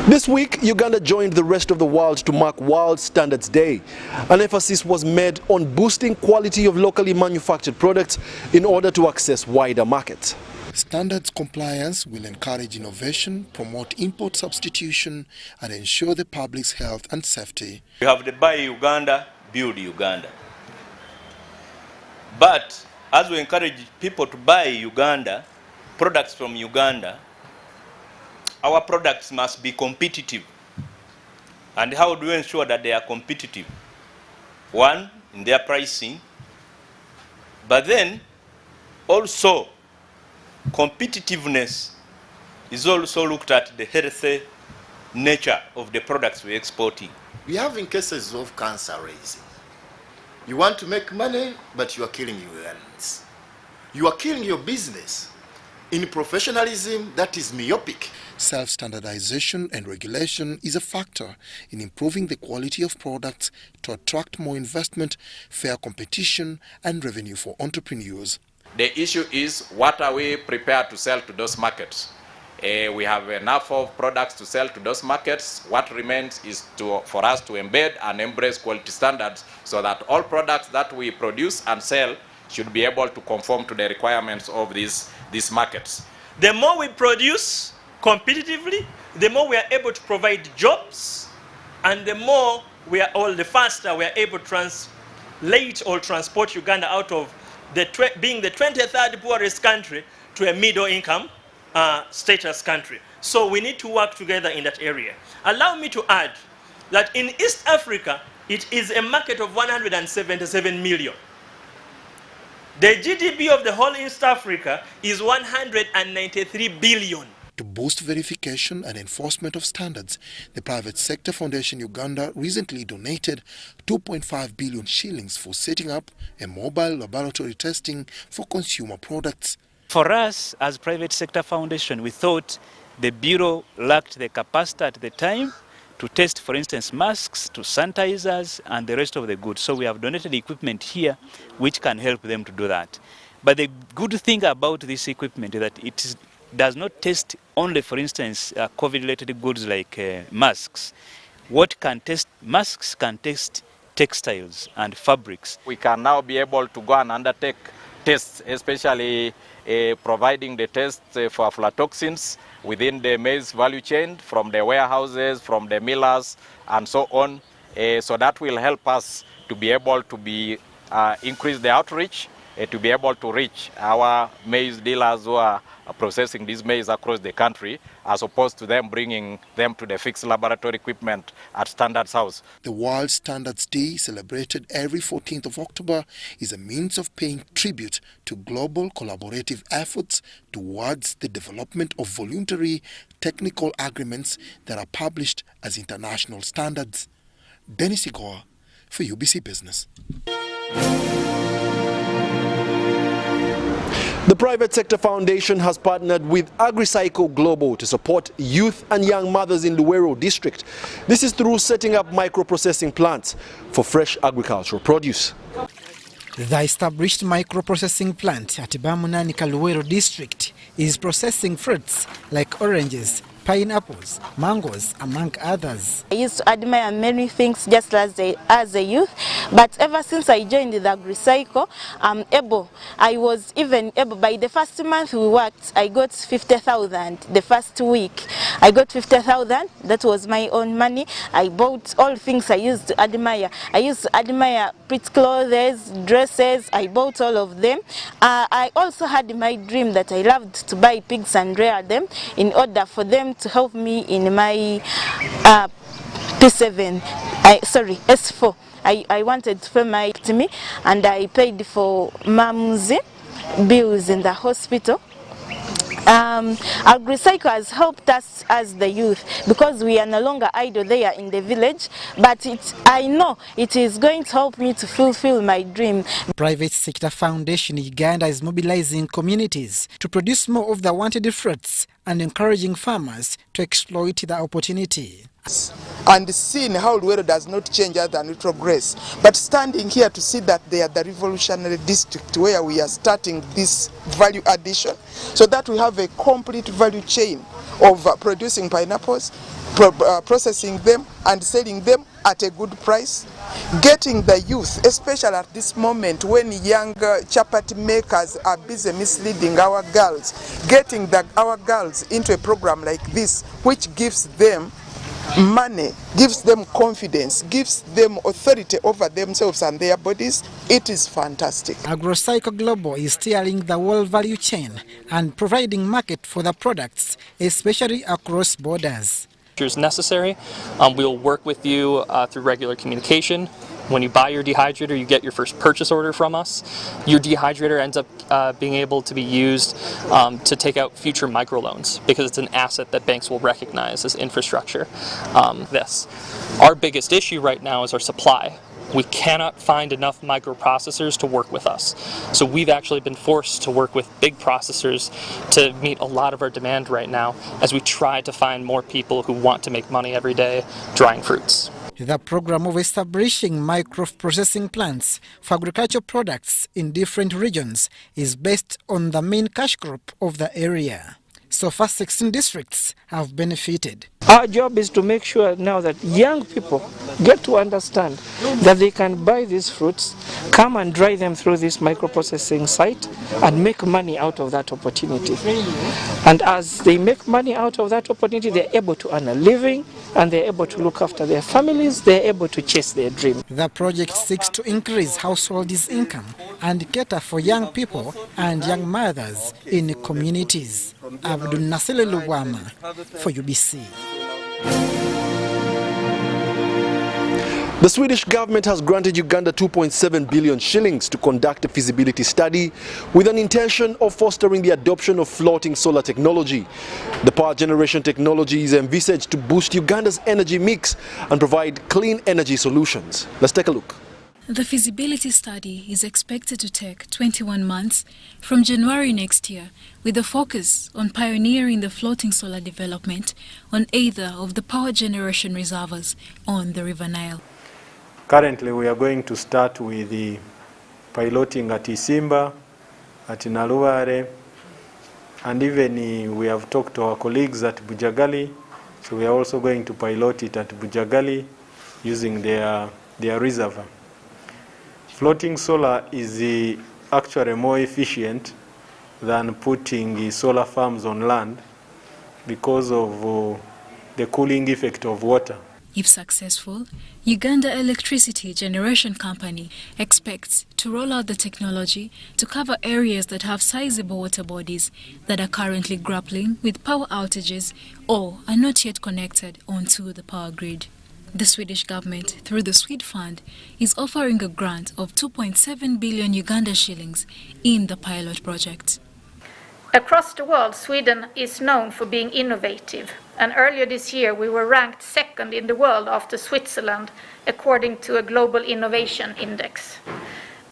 This week, Uganda joined the rest of the world to mark World Standards Day. An emphasis was made on boosting quality of locally manufactured products in order to access wider markets. Standards compliance will encourage innovation, promote import substitution, and ensure the public's health and safety. We have the Buy Uganda, Build Uganda. But as we encourage people to buy Uganda, products from Uganda, our products must be competitive. And how do we ensure that they are competitive? One, in their pricing, but then also competitiveness is also looked at the healthy nature of the products we're exporting. We are having cases of cancer raising. You want to make money, but you are killing your earnings. You are killing your business. In professionalism, that is myopic. Self-standardization and regulation is a factor in improving the quality of products to attract more investment, fair competition, and revenue for entrepreneurs. The issue is, what are we prepared to sell to those markets? We have enough of products to sell to those markets. What remains is for us to embed and embrace quality standards so that all products that we produce and sell should be able to conform to the requirements of these markets. The more we produce competitively, the more we are able to provide jobs, and the faster we are able to translate or transport Uganda out of being the 23rd poorest country to a middle income status country. So we need to work together in that area. Allow me to add that in East Africa, it is a market of 177 million. The GDP of the whole East Africa is 193 billion. To boost verification and enforcement of standards, the Private Sector Foundation Uganda recently donated 2.5 billion shillings for setting up a mobile laboratory testing for consumer products. For us, as Private Sector Foundation, we thought the Bureau lacked the capacity at the time to test, for instance, masks, to sanitizers, and the rest of the goods. So we have donated equipment here which can help them to do that. But the good thing about this equipment is that it does not test only, for instance, COVID-related goods like masks. What can test masks can test textiles and fabrics. We can now be able to go and undertake tests, especially providing the tests for aflatoxins within the maize value chain, from the warehouses, from the millers, and so on. So that will help us to be able to increase the outreach, to be able to reach our maize dealers who are processing these maize across the country, as opposed to them bringing them to the fixed laboratory equipment at Standards House. The World Standards Day, celebrated every 14th of October, is a means of paying tribute to global collaborative efforts towards the development of voluntary technical agreements that are published as international standards. Dennis Igoa for UBC Business. The Private Sector Foundation has partnered with AgriCycle Global to support youth and young mothers in Luweero district. This is through setting up microprocessing plants for fresh agricultural produce. The established microprocessing plant at Bamunanika Luweero district is processing fruits like oranges, pineapples, mangoes, among others. I used to admire many things just as a youth, but ever since I joined the AgriCycle, I was even able, by the first month we worked, I got 50,000. The first week, I got 50,000. That was my own money. I bought all things I used to admire. I used to admire pretty clothes, dresses. I bought all of them. I also had my dream that I loved to buy pigs and rear them in order for them to help me in my S4. I wanted to pay my me, and I paid for mom's bills in the hospital. AgriCycle has helped us as the youth because we are no longer idle there in the village, but I know it is going to help me to fulfill my dream. Private Sector Foundation Uganda is mobilizing communities to produce more of the wanted fruits and encouraging farmers to exploit the opportunity. And seeing how Luweero does not change as than we progress, but standing here to see that they are the revolutionary district where we are starting this value addition, so that we have a complete value chain of producing pineapples, processing them and selling them at a good price, getting the youth, especially at this moment when young chapati makers are busy misleading our girls, getting our girls into a program like this, which gives them money, gives them confidence, gives them authority over themselves and their bodies. It is fantastic. AgroCycle Global is steering the whole value chain and providing market for the products, especially across borders. Is necessary. We'll work with you through regular communication. When you buy your dehydrator, you get your first purchase order from us. Your dehydrator ends up being able to be used to take out future microloans because it's an asset that banks will recognize as infrastructure. Our biggest issue right now is our supply. We cannot find enough microprocessors to work with us. So we've actually been forced to work with big processors to meet a lot of our demand right now as we try to find more people who want to make money every day drying fruits. The program of establishing micro-processing plants for agricultural products in different regions is based on the main cash crop of the area. So far, 16 districts have benefited. Our job is to make sure now that young people get to understand that they can buy these fruits, come and dry them through this microprocessing site and make money out of that opportunity. And as they make money out of that opportunity, they're able to earn a living and they're able to look after their families, they're able to chase their dream. The project seeks to increase households' income and cater for young people and young mothers in communities. Abdul Nasile Lubwama for UBC. The Swedish government has granted Uganda 2.7 billion shillings to conduct a feasibility study with an intention of fostering the adoption of floating solar technology. The power generation technology is envisaged to boost Uganda's energy mix and provide clean energy solutions. Let's take a look. The feasibility study is expected to take 21 months from January next year, with a focus on pioneering the floating solar development on either of the power generation reservoirs on the River Nile. Currently, we are going to start with the piloting at Isimba, at Naluware, and even we have talked to our colleagues at Bujagali, so we are also going to pilot it at Bujagali using their reservoir. Floating solar is actually more efficient than putting solar farms on land because of the cooling effect of water. If successful, Uganda Electricity Generation Company expects to roll out the technology to cover areas that have sizable water bodies that are currently grappling with power outages or are not yet connected onto the power grid. The Swedish government, through the Swede Fund, is offering a grant of 2.7 billion Uganda shillings in the pilot project. Across the world, Sweden is known for being innovative, and earlier this year we were ranked second in the world after Switzerland, according to a global innovation index.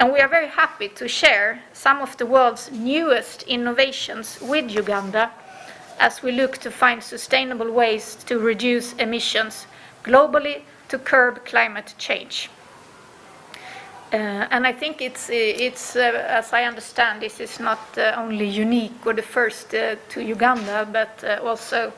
And we are very happy to share some of the world's newest innovations with Uganda as we look to find sustainable ways to reduce emissions globally to curb climate change. And I think it's as I understand, this is not only unique or the first to Uganda, but also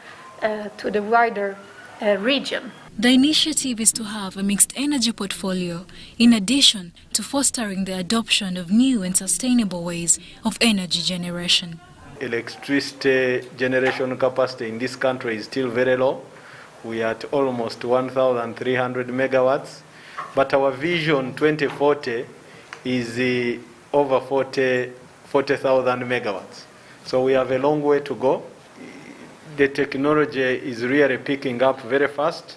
to the wider region. The initiative is to have a mixed energy portfolio in addition to fostering the adoption of new and sustainable ways of energy generation. Electricity generation capacity in this country is still very low. We are at almost 1,300 megawatts, but our vision 2040 is over 40,000 megawatts. So we have a long way to go. The technology is really picking up very fast,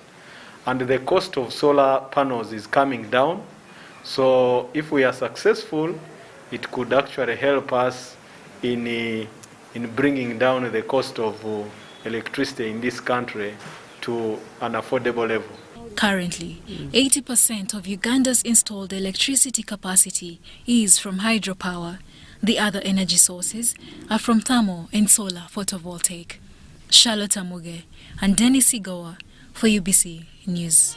and the cost of solar panels is coming down. So if we are successful, it could actually help us in bringing down the cost of electricity in this country to an affordable level. Currently, 80% of Uganda's installed electricity capacity is from hydropower. The other energy sources are from thermal and solar photovoltaic. Charlotte Amuge and Dennis Igoa for UBC News.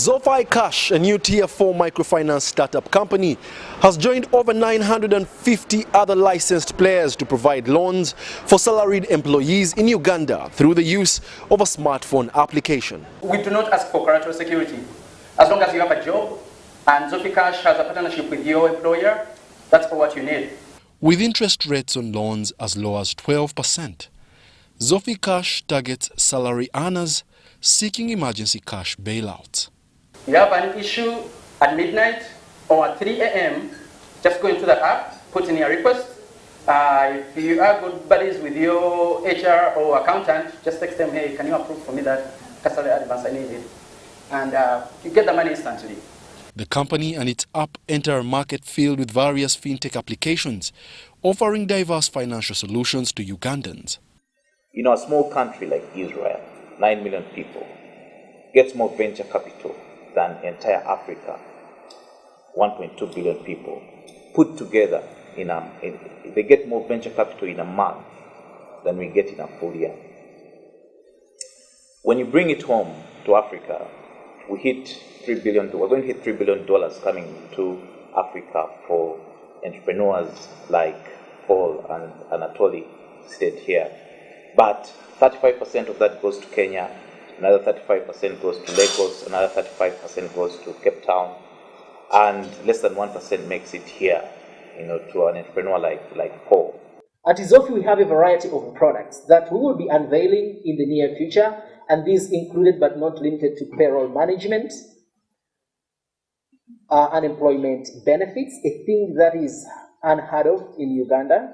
Zofi Cash, a new Tier 4 microfinance startup company, has joined over 950 other licensed players to provide loans for salaried employees in Uganda through the use of a smartphone application. We do not ask for collateral security. As long as you have a job and Zofi Cash has a partnership with your employer, that's for what you need. With interest rates on loans as low as 12%, Zofi Cash targets salary earners seeking emergency cash bailouts. You have an issue at midnight or at 3 a.m., just go into the app, put in your request. If you are good buddies with your HR or accountant, just text them, hey, can you approve for me that salary advance I needed? And you get the money instantly. The company and its app enter a market filled with various fintech applications, offering diverse financial solutions to Ugandans. You know, a small country like Israel, 9 million people, gets more venture capital than entire Africa, 1.2 billion people, put together they get more venture capital in a month than we get in a full year. When you bring it home to Africa, we hit $3 billion. We're going to hit $3 billion coming to Africa for entrepreneurs like Paul and Anatoly stayed here. But 35% of that goes to Kenya, another 35% goes to Lagos, another 35% goes to Cape Town, and less than 1% makes it here, you know, to an entrepreneur like Paul. At Zofi, we have a variety of products that we will be unveiling in the near future, and these included but not limited to payroll management, unemployment benefits, a thing that is unheard of in Uganda.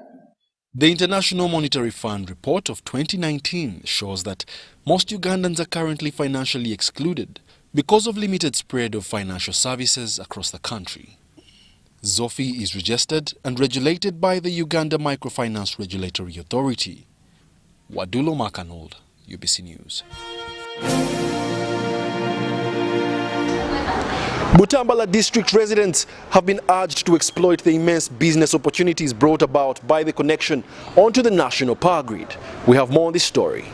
The International Monetary Fund report of 2019 shows that most Ugandans are currently financially excluded because of limited spread of financial services across the country. Zofi is registered and regulated by the Uganda Microfinance Regulatory Authority. Wadulo Makanold, UBC News. Butambala district residents have been urged to exploit the immense business opportunities brought about by the connection onto the national power grid. We have more on this story.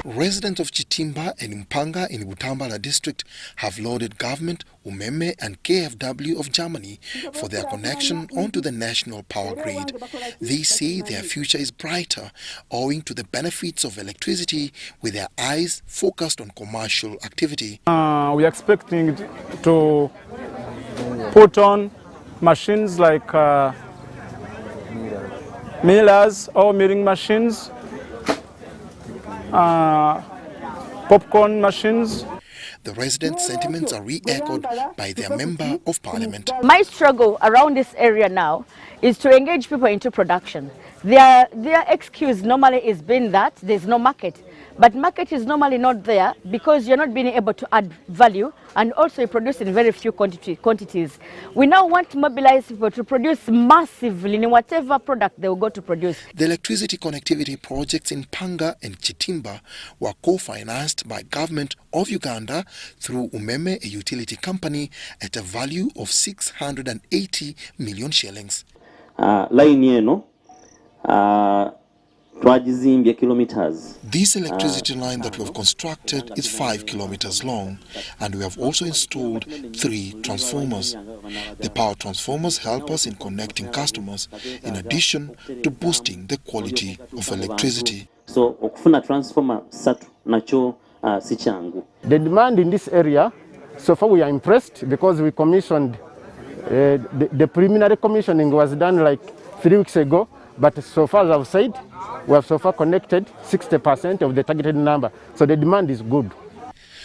Residents of Chitimba and Mpanga in Butambala district have lauded government, Umeme and KfW of Germany for their connection onto the national power grid. They say their future is brighter owing to the benefits of electricity, with their eyes focused on commercial activity. We are expecting to put on machines like millers or milling machines, popcorn machines. The residents' sentiments are re-echoed by their member of parliament. My struggle around this area now is to engage people into production. Their excuse normally is being that there's no market. But market is normally not there because you're not being able to add value, and also you produce in very few quantities. We now want to mobilize people to produce massively in whatever product they will go to produce. The electricity connectivity projects in Panga and Chitimba were co-financed by government of Uganda through Umeme, a utility company, at a value of 680 million shillings. This electricity line that we have constructed is 5 kilometers long, and we have also installed 3 transformers. The power transformers help us in connecting customers, in addition to boosting the quality of electricity. So, okufuna transformer satu nacho sichangu. The demand in this area, so far we are impressed because we commissioned, the preliminary commissioning was done like 3 weeks ago, but so far as I've said, we have so far connected 60% of the targeted number. So the demand is good.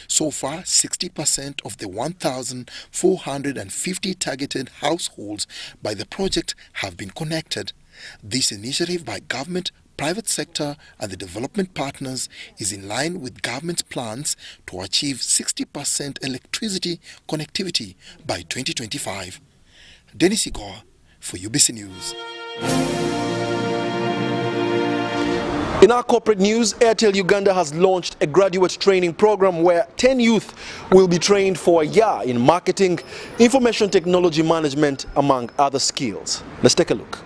So far, 60% of the 1,450 targeted households by the project have been connected. This initiative by government, private sector and the development partners is in line with government's plans to achieve 60% electricity connectivity by 2025. Dennis Igor for UBC News. In our corporate news, Airtel Uganda has launched a graduate training program where 10 youth will be trained for a year in marketing, information technology management, among other skills. Let's take a look.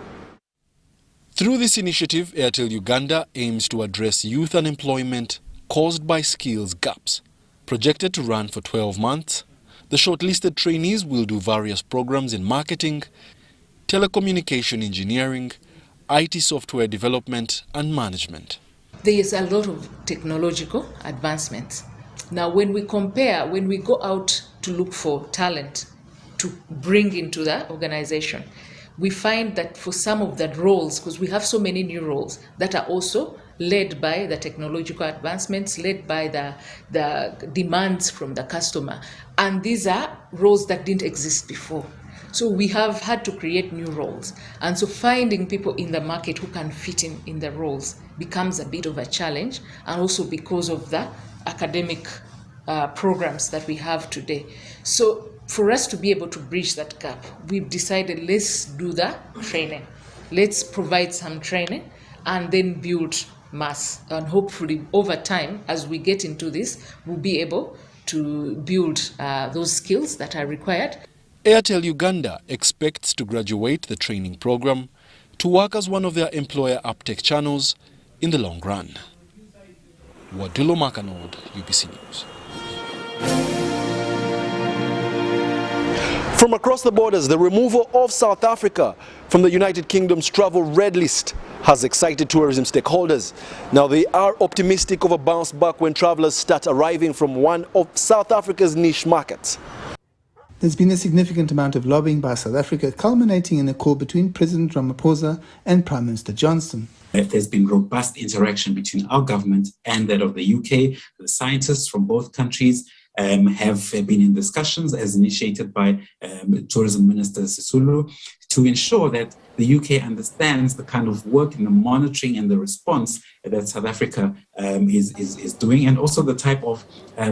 Through this initiative, Airtel Uganda aims to address youth unemployment caused by skills gaps. Projected to run for 12 months, The shortlisted trainees will do various programs in marketing, telecommunication engineering, IT software development and management. There is a lot of technological advancements. Now, when we go out to look for talent to bring into the organization, we find that for some of the roles, because we have so many new roles that are also led by the technological advancements, led by the demands from the customer. And these are roles that didn't exist before. So we have had to create new roles. And so finding people in the market who can fit in the roles becomes a bit of a challenge, and also because of the academic programs that we have today. So for us to be able to bridge that gap, we've decided let's do the training. Let's provide some training and then build mass. And hopefully over time, as we get into this, we'll be able to build those skills that are required. Airtel Uganda expects to graduate the training program to work as one of their employer uptake channels in the long run. Wadulo Makanod, UBC News. From across the borders, the removal of South Africa from the United Kingdom's travel red list has excited tourism stakeholders. Now they are optimistic of a bounce back when travelers start arriving from one of South Africa's niche markets. There's been a significant amount of lobbying by South Africa, culminating in a call between President Ramaphosa and Prime Minister Johnson. There's been robust interaction between our government and that of the UK. The scientists from both countries have been in discussions, as initiated by Tourism Minister Sisulu, to ensure that the UK understands the kind of work and the monitoring and the response that South Africa is doing, and also the type of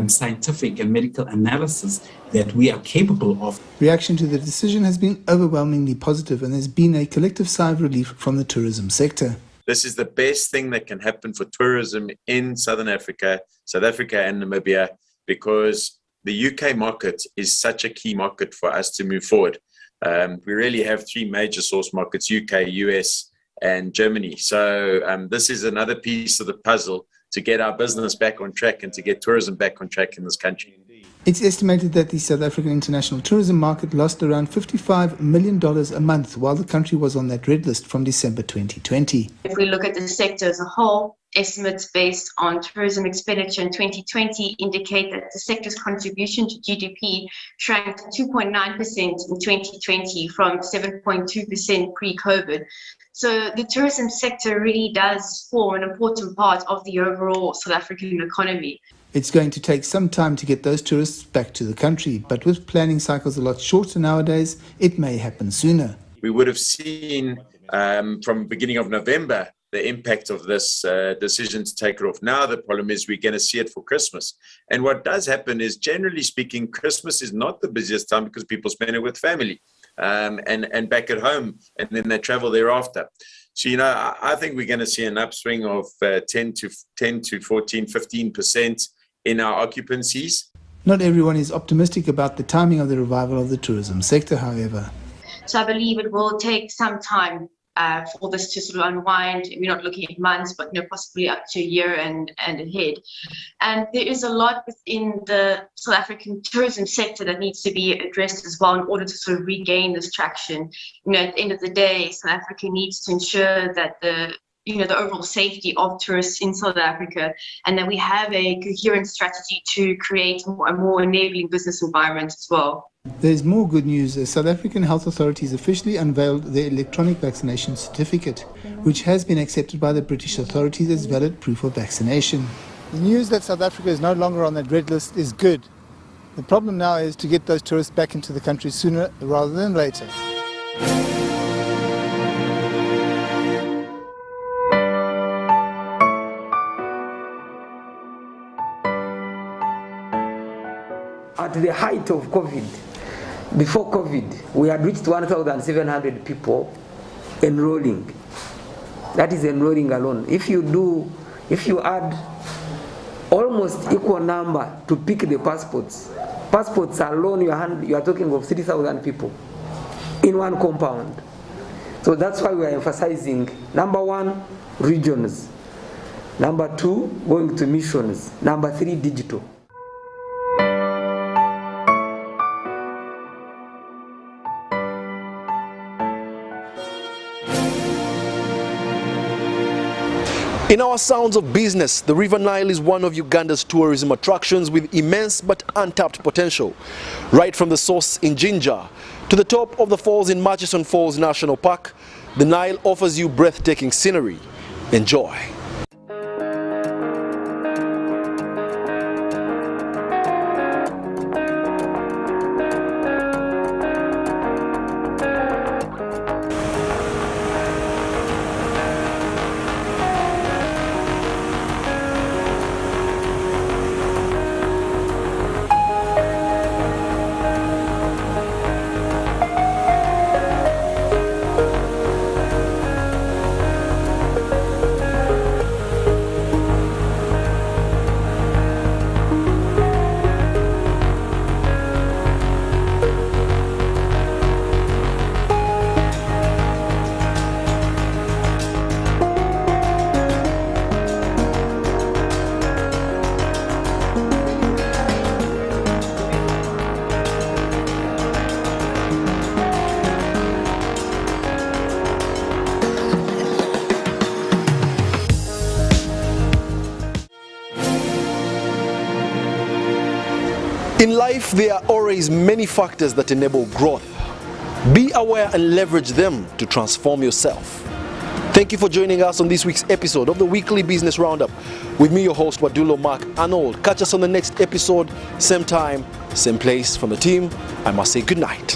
scientific and medical analysis that we are capable of. Reaction to the decision has been overwhelmingly positive, and there's been a collective sigh of relief from the tourism sector. This is the best thing that can happen for tourism in Southern Africa, South Africa and Namibia, because the UK market is such a key market for us to move forward. We really have three major source markets: UK, US and Germany. So this is another piece of the puzzle to get our business back on track and to get tourism back on track in this country. It's estimated that the South African international tourism market lost around $55 million a month while the country was on that red list from December 2020. If we look at the sector as a whole, estimates based on tourism expenditure in 2020 indicate that the sector's contribution to GDP shrank to 2.9% in 2020 from 7.2% pre-COVID. So the tourism sector really does form an important part of the overall South African economy. It's going to take some time to get those tourists back to the country, but with planning cycles a lot shorter nowadays, it may happen sooner. We would have seen from the beginning of November the impact of this decision to take it off. Now the problem is we're going to see it for Christmas. And what does happen is, generally speaking, Christmas is not the busiest time because people spend it with family and back at home, and then they travel thereafter. So, I think we're going to see an upswing of 10 to 14, 15% in our occupancies. Not everyone is optimistic about the timing of the revival of the tourism sector, however. So I believe it will take some time for this to sort of unwind. We're not looking at months, but possibly up to a year and ahead. And there is a lot within the South African tourism sector that needs to be addressed as well in order to sort of regain this traction. At the end of the day, South Africa needs to ensure that the overall safety of tourists in South Africa, and that we have a coherent strategy to create a more enabling business environment as well. There's more good news as South African health authorities officially unveiled their electronic vaccination certificate, which has been accepted by the British authorities as valid proof of vaccination. The news that South Africa is no longer on that red list is good. The problem now is to get those tourists back into the country sooner rather than later. At the height of COVID, before COVID, we had reached 1,700 people enrolling. That is enrolling alone. If you add almost equal number to pick the passports alone, you are talking of 3,000 people in one compound. So that's why we are emphasizing, number one, regions. Number two, going to missions. Number three, digital. In our Sounds of Business, the River Nile is one of Uganda's tourism attractions with immense but untapped potential. Right from the source in Jinja to the top of the falls in Murchison Falls National Park, the Nile offers you breathtaking scenery. Enjoy. In life, there are always many factors that enable growth. Be aware and leverage them to transform yourself. Thank you for joining us on this week's episode of the Weekly Business Roundup. With me, your host, Wadulo Mark Arnold. Catch us on the next episode, same time, same place. From the team, I must say good night.